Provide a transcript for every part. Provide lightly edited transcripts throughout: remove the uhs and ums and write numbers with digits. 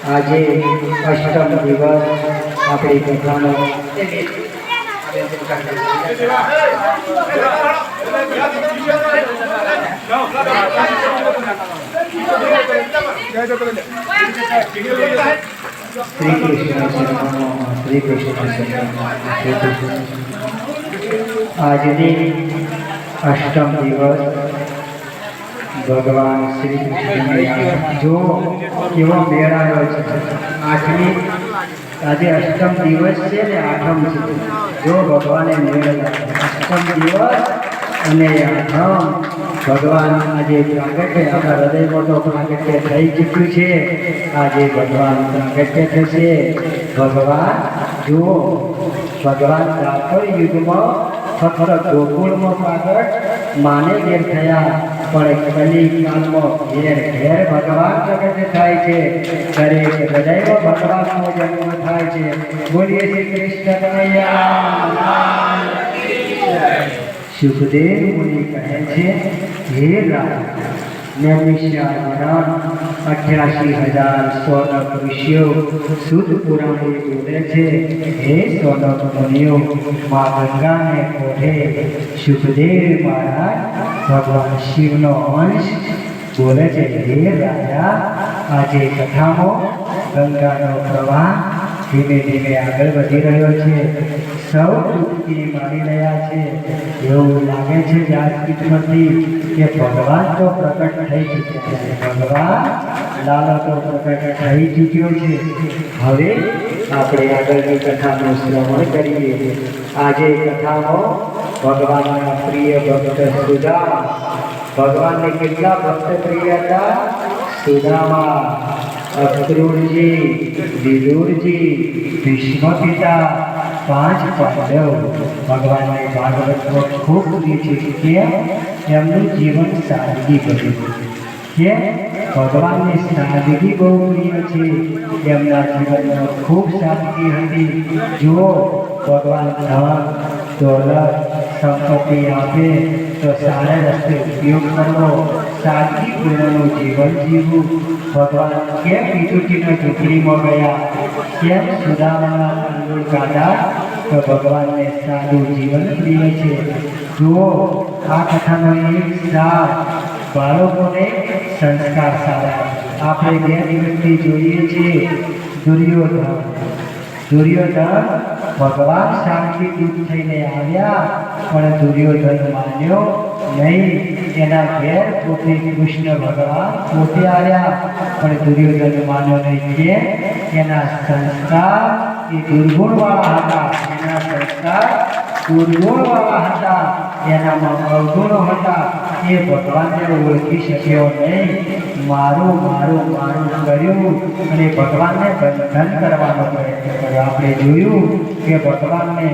આજે અષ્ટમ દિવસ આપણી કથાનો શ્રી કૃષ્ણ આજની અષ્ટમ દિવસ ભગવાન શ્રી કૃષ્ણ જો કેવો મેળ આવ્યો છે। આઠમી આજે અષ્ટમ દિવસ છે ને આઠમ છે। જો ભગવાને મેળ અષ્ટમ દિવસ અને આઠમ ભગવાન આજે પ્રાગટ્ય આપણા હૃદયમાં તો પ્રાગટ્ય થઈ ચૂક્યું છે। આજે ભગવાન પ્રાગટ્ય થશે। ભગવાન જુઓ ભગવાન દ્વાપર યુગમાં ફક્ત ગોકુળમાં પ્રાગટ માને ઘેર થયા પણ કલિકાલમાં ઘેર ઘેર ભગવાન પ્રગટ થાય છે। દરેક હૃદયમાં ભગવાનનો જન્મ થાય છે। બોલીએ શ્રી કૃષ્ણ કનૈયા। સુખદેવ મુનિ કહે છે હે રાજા નૈમિષારણ્ય 88,000 સોનક ઋષિઓ શુદ્ધ પુરાણે બોલે છે હે સોનક મુનિઓ મા ગંગાને કોઠે સુખદેવ મહારાજ ભગવાન શિવનો અંશ બોલે છે હે રાજા આજે કથામાં ગંગાનો પ્રવાહ ધીમે ધીમે આગળ વધી રહ્યો છે। સૌ ડૂબકી મારી રહ્યા છે। એવું લાગે છે વ્યાસપીઠમાંથી કે ભગવાન તો પ્રકટ થઈ ચૂક્યા છે। ભગવાન લાલો તો પ્રકટ થઈ ચૂક્યો છે। હવે આપણે આગળની કથાનું શ્રવણ કરીએ। આજે કથામાં ભગવાનના પ્રિય ભક્ત સુદામા ભગવાનને કેટલા ભક્ત પ્રિય હતા? સુદામા અક્રૂરજી વિદુરજી ભીષ્મ પિતા 5 પાંડવ ભગવાનને ભાગવતમાં ખૂબ પ્રિય છે કે એમનું જીવન સાદગી ભર્યું કે ભગવાનને સાદગી બહુ પ્રિય છે। એમના જીવનમાં ખૂબ સાદગી હતી। જુઓ ભગવાન ધન દોલત સંપત્તિ આપે તો સારા રસ્તે ઉપયોગ કરવો સાદગીપૂર્ણનું જીવન જીવવું। ભગવાન કેમ પીટુટીના ઝૂંપડીમાં ગયા? કેમ સુદામાના તાંડુળ કાઢા? તો ભગવાનને સાદું જીવન પ્રિય છે। જુઓ આ કથાનો એક સાર બાળકોને સંસ્કાર સારા આપણે 2 દિવસથી જોઈએ છીએ। દુર્યોધન ભગવાન શાંતિ દૂત થઈને આવ્યા પણ દુર્યોધન માન્યો નહીં। એના ઘેર પોતે કૃષ્ણ ભગવાન પોતે આવ્યા પણ દુર્યોધન માન્યો નહીં કે એના સંસ્કાર એ દુર્ગુણવાળા હતા। એના સંસ્કાર દુર્ગુણવાળા હતા। એનામાં અવગુણો હતા। એ ભગવાનને ઓળખી શક્યો નહીં। મારું મારું મારું કર્યું અને ભગવાનને બંધન કરવાનો પ્રયત્ન કર્યો। આપણે જોયું કે ભગવાનને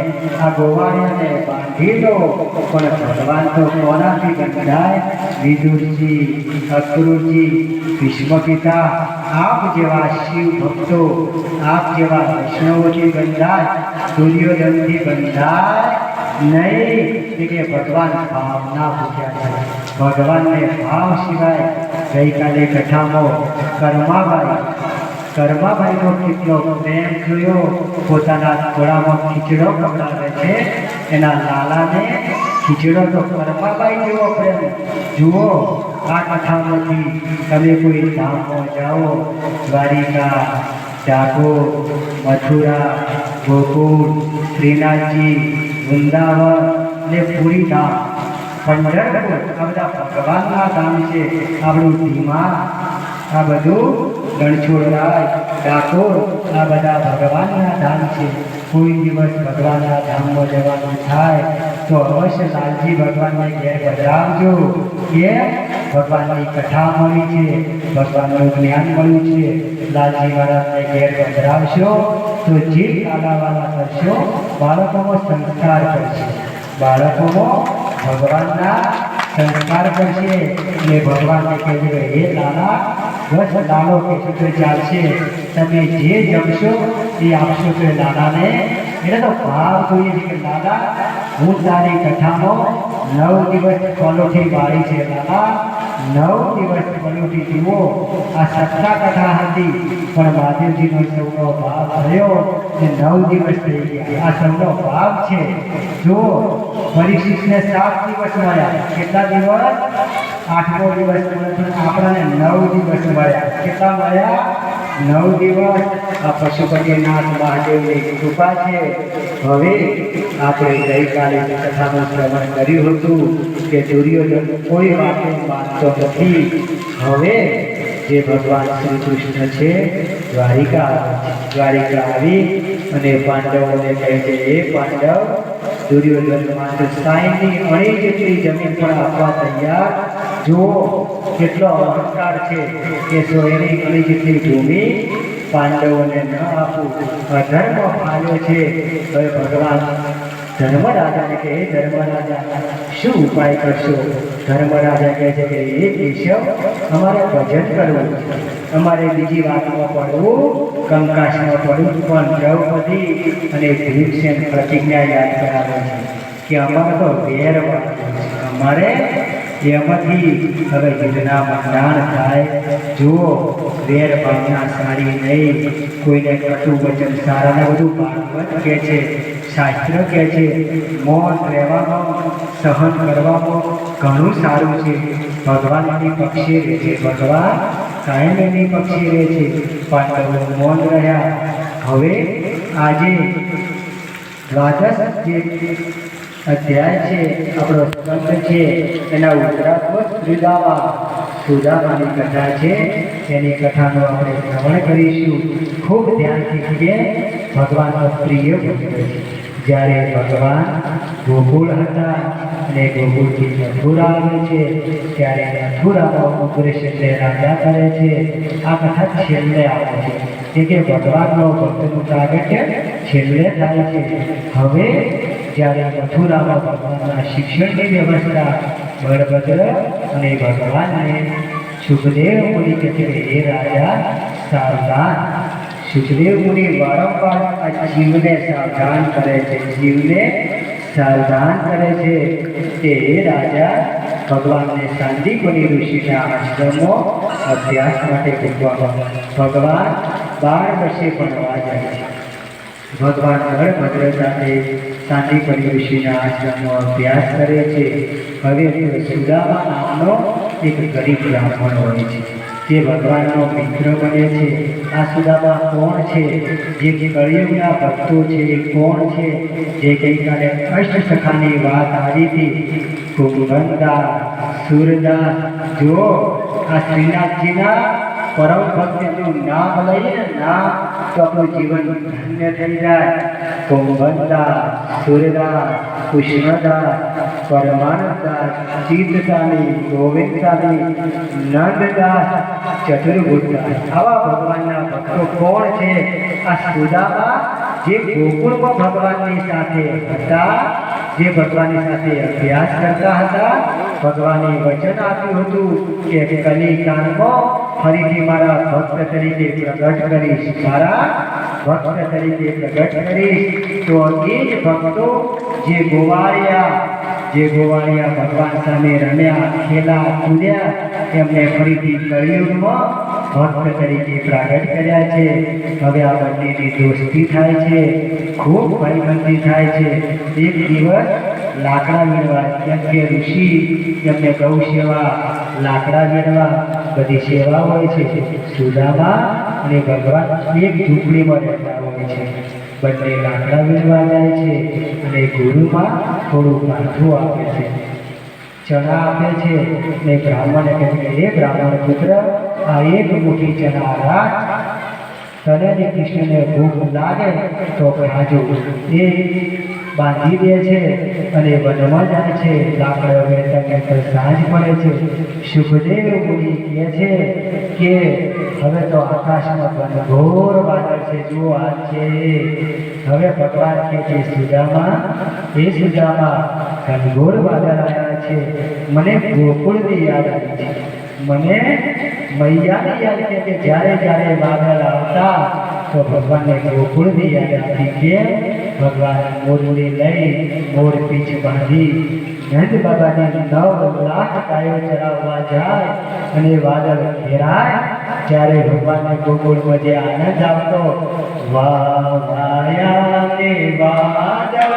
આ ગોવાળિયાને બાંધી દો પણ ભગવાન તો કોનાથી બંધાય? વિદુરજી અક્રૂરજી ભીષ્મ પિતા આપ જેવા શિવ ભક્તો આપ જેવા વૈષ્ણવોથી બંધાય દુર્યોધનથી બંધાય નહીં। કે ભગવાન ભાવના પૂછ્યા છે। ભગવાનને ભાવ સિવાય ગઈકાલે કથામાં કર્માબાઈનો કેટલો પ્રેમ જોયો। પોતાના થોડામાં ખીચડો પકડાવે છે એના લાલાને ખીચડો તો કર્માબાઈ જેવો પ્રેમ। જુઓ આ કથામાંથી તમે કોઈ ધામમાં જાઓ દ્વારિકા ડાકોર મથુરા ગોકુળ શ્રીનાથજી વૃંદાવન ને પૂરી ધામ પંઢરપુર આ બધા ભગવાનના ધામ છે। આપણું ધીમા આ બધું રણછોડરાય ડાકોર આ બધા ભગવાનના ધામ છે। કોઈ દિવસ ભગવાનના ધામમાં જવાનું થાય તો અવશ્ય લાલજી ભગવાનને ઘેર પધરાવજો કે ભગવાનની કથા મળી છે ભગવાનનું જ્ઞાન મળ્યું છે। લાલજી મહારાજને ઘેર પધરાવશો તો જે લાલાવાલા કરશો બાળકોમાં સંસ્કાર કરશે। બાળકોમાં ભગવાનના સંસ્કાર કરશે અને ભગવાનને કહેજો હે લાલા બસ લાલો કહેશું તો ચાલશે। તમે જે જમશો એ આપશો તો લાલાને એટલે તો ભાવ જોઈએ છે કે લાલા હું તારી કથામાં 9 દિવસ પલોઠી વાળી છે લાલા 9 દિવસ પલોટી જુઓ આ સત્તા કથા હતી પણ મહાદેવજીનો સૌનો ભાવ થયો કે 9 દિવસ થઈ ગયા આ સૌનો ભાવ છે જો પરીક્ષિતને 7 દિવસ મળ્યા કેટલા દિવસ 8મો દિવસ આપણને 9 દિવસ મળ્યા કેટલા મળ્યા 9 દિવસ આ પશુપતિનાથ મહાદેવની કૃપા છે હવે આપણે ગઈકાલે કથાનું શ્રવણ કર્યું હતું કે દુર્યોધન કોઈ વાતે માનતો નથી હવે જે ભગવાન શ્રી કૃષ્ણ છે દ્વારિકા આવી અને પાંડવોને કહે છે એ પાંડવ દુર્યોધન માત્ર 60ની અણી જેટલી જમીન પણ આપવા તૈયાર જો કેટલો અહંકાર છે કે 100ની અણી જેટલી ભૂમિ પાંડવોને ન આપવું અધર્મ ફાલ્યો છે હવે ભગવાન ધર્મરાજાને કહે ધર્મરાજા શું ઉપાય કરશો ધર્મરાજા કહે છે કે એ કેશવ અમારે ભજન કરવું છે અમારે બીજી વાતમાં પડવું કંકાસમાં પડવું પણ દ્રૌપદી અને ભીમસેન પ્રતિજ્ઞા યાદ કરાવે છે કે અમારે તો વેર અમારે એમાંથી હવે યુદ્ધના મંડાણ થાય જુઓ વેર ભાવના સારી નહીં કોઈને કટુ વચન સારાને બધું ભાગવત કહે છે શાસ્ત્ર કહે છે મૌન રહેવામાં સહન કરવામાં ઘણું સારું છે ભગવાન એની પક્ષે રહે છે ભગવાન કાયમ એની પક્ષે રહે છે પાંડવો મૌન રહ્યા હવે આજે દ્વાદશ જે અધ્યાય છે આપણો સ્કંદ છે એના ઉત્તરાત્મક સુદામાની કથા છે એની કથાનું આપણે શ્રવણ કરીશું ખૂબ ધ્યાનથી કે ભગવાનનો પ્રિય ભક્ત છે જ્યારે ભગવાન ગોકુળ હતા અને ગોકુળથી મથુરા આવે છે ત્યારે મથુરામાં ઉગ્રસેનને રાજા કરે છે આ કથા છેલ્લે આવે છે કે ભગવાનનો ભક્તનું પ્રાગટ્ય છેલ્લે થાય છે હવે જ્યારે મથુરામાં ભગવાનના શિક્ષણની વ્યવસ્થા બળભદ્ર અને ભગવાનને સુખદેવ મુનિ કહે છે કે હે રાજા સાવધાન સુખદેવ મુનિ વારંવાર આ જીવને સાવધાન કરે છે જીવને સાવધાન કરે છે કે હે રાજા ભગવાનને સાંદીપની ઋષિના આશ્રમો અભ્યાસ માટે મૂકવામાં ભગવાન 12 વર્ષે ભણવા જાય છે ભગવાન બળભદ્ર સાથે સાંદીપની ઋષિના આશ્રમનો અભ્યાસ કરે છે હવે સુદામા નામનો એક ગરીબ બ્રાહ્મણ હોય છે જે ભગવાનનો મિત્ર બને છે આ સુદામા કોણ છે જે કળિયુગના ભક્તો છે એ કોણ છે જે ગઈકાલે અષ્ટસખાની વાત આવી હતી કુંભનદાસ સુરદાસ જો આ શ્રીનાથજીના પરમ ભક્તનું નામ લઈએ ને નામ તો આપણું જીવન ધન્ય થઈ જાય કુંભનદાસ સુરદાસ કૃષ્ણદાસ પરમાનંદાસ ચિત્તદાની ગોવિંદદાની નંદદાસ ચતુર્ભુજદાસ આવા ભગવાનના ભક્તો કોણ છે આ સુદામા જે ગોકુળમાં ભગવાનની સાથે હતા જે ભગવાનની સાથે અભ્યાસ કરતા હતા ભગવાને વચન આપ્યું હતું કે કલિકાળમાં ફરીથી મારા ભક્ત તરીકે પ્રગટ કરીશ મારા ભક્ત તરીકે પ્રગટ કરીશ તો એ જ ભક્તો જે ગોવાળિયા ભગવાન સામે રમ્યા ખેલા કૂદ્યા એમને ફરીથી કળિયુગમાં ભક્ત તરીકે પ્રગટ કર્યા છે હવે આ બંનેની દોસ્તી થાય છે ખૂબ ભાઈબંધી થાય છે એક દિવસ લાકડા વીણવા જેમ કે ઋષિ એમને ગૌ સેવા લાકડા વીણવા બધી સેવા હોય છે સુદામા અને ભગવાન એક ઝૂંપડીમાં રહેતા હોય છે બંને લાકડા વીણવા જાય છે અને ગુરુમાં થોડું કાઠું આપે છે ચણા આપે છે ને બ્રાહ્મણે કહે છે હે બ્રાહ્મણ પુત્ર આ એક મુઠ્ઠી ચણા રાખ તને ને કૃષ્ણને ભૂખ લાગે તો ખાજો એ બાંધી દે છે અને વનમાં જાય છે લાકડો વેચતા સાંજ પડે છે સુખદેવ મુનિ કહે છે કે હવે તો આકાશમાં ઘનઘોર વાદળ છે જો આ છે હવે ભગવાન કહે છે સુદામા ઘનઘોર વાદળ આવ્યા છે મને ગોકુળની યાદ આવી છે મને મૈયાની યાદ છે કે જ્યારે વાદળ આવતા તો ભગવાનને ગોકુળની યાદ આવતી કે ભગવાન મોરને લઈ મોર પીછ બાંધી નંદ બાબાને 9 લાખ ગાયો ચરાવવા જાય અને વાદળ ઘેરાય ત્યારે ભગવાનને ગોકુળમાં જે આનંદ આવતો, વાહ વાયા ને વાદળ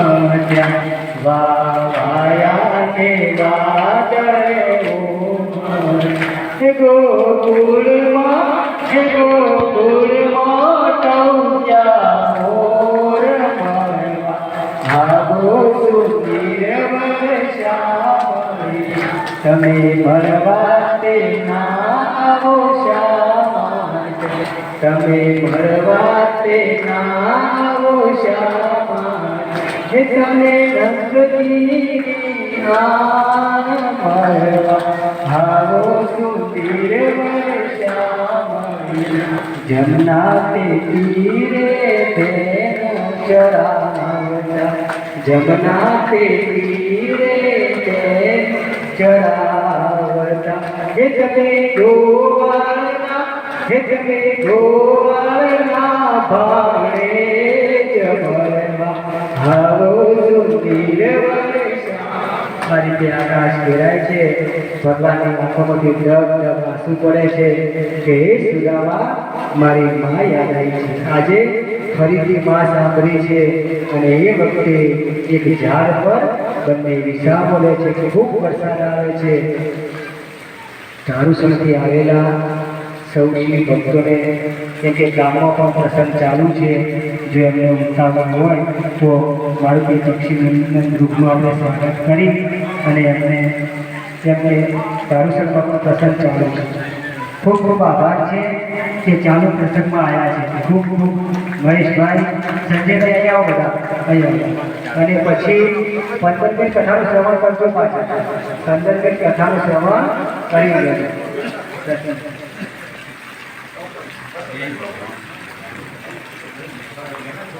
ઉમટ્યા, વાહ વાયા ને વાદળ ઉમટ્યા, ગોકુળમાં ટૌયા મોર મળવા, આવો સુધીર વર્ષામણી, તમે મળવા તે ના આવો શા માટે, તમે મળવા તે ના આવો શા માટે, તમે રંગથી મળવા આવો સુધીર વર્ષામણી, જમના તે તીરે તેનો ચરાવતા, જમના તે તીરે તેનો ચરાવતા, હે તમે ગોવાળના, હે તમે ગોવાળના ભાણે જમવા આવો સુધીર વર્ષા. આ રીતે આકાશ ઘેરાય છે, ભગવાનની આંખોમાંથી ડગ ડગ આંસુ પડે છે કે હે સુદામા, મારી મા યાદ આવી છે. આજે ફરીથી મા સાંભળી છે અને એ વખતે એક ઝાડ પર બંને વિસામ બોલે છે કે ખૂબ વરસાદ આવે છે. ચારુસણથી આવેલા સૌ શિવ ભક્તોને કેમ કે ગામમાં પણ પ્રસંગ ચાલુ છે, જો એમને ઉતાવળ હોય તો મારુતિ પક્ષીનું રૂપમાં આપણે સ્વાગત કરી અને એમને ચારુસણ પર પ્રસંગ ચાલુ છે. ખૂબ ખૂબ આભાર છે કે ચાલુ પ્રસંગમાં આવ્યા છે. ખૂબ ખૂબ મહેશભાઈ, સંજયભાઈ અહીંયા આવો, બધા અહીંયા અને પછી 15 મિનિટ કથાનું શ્રવણ કરજો. પાછા 15 મિનિટ કથાનું શ્રવણ કરી લેજો.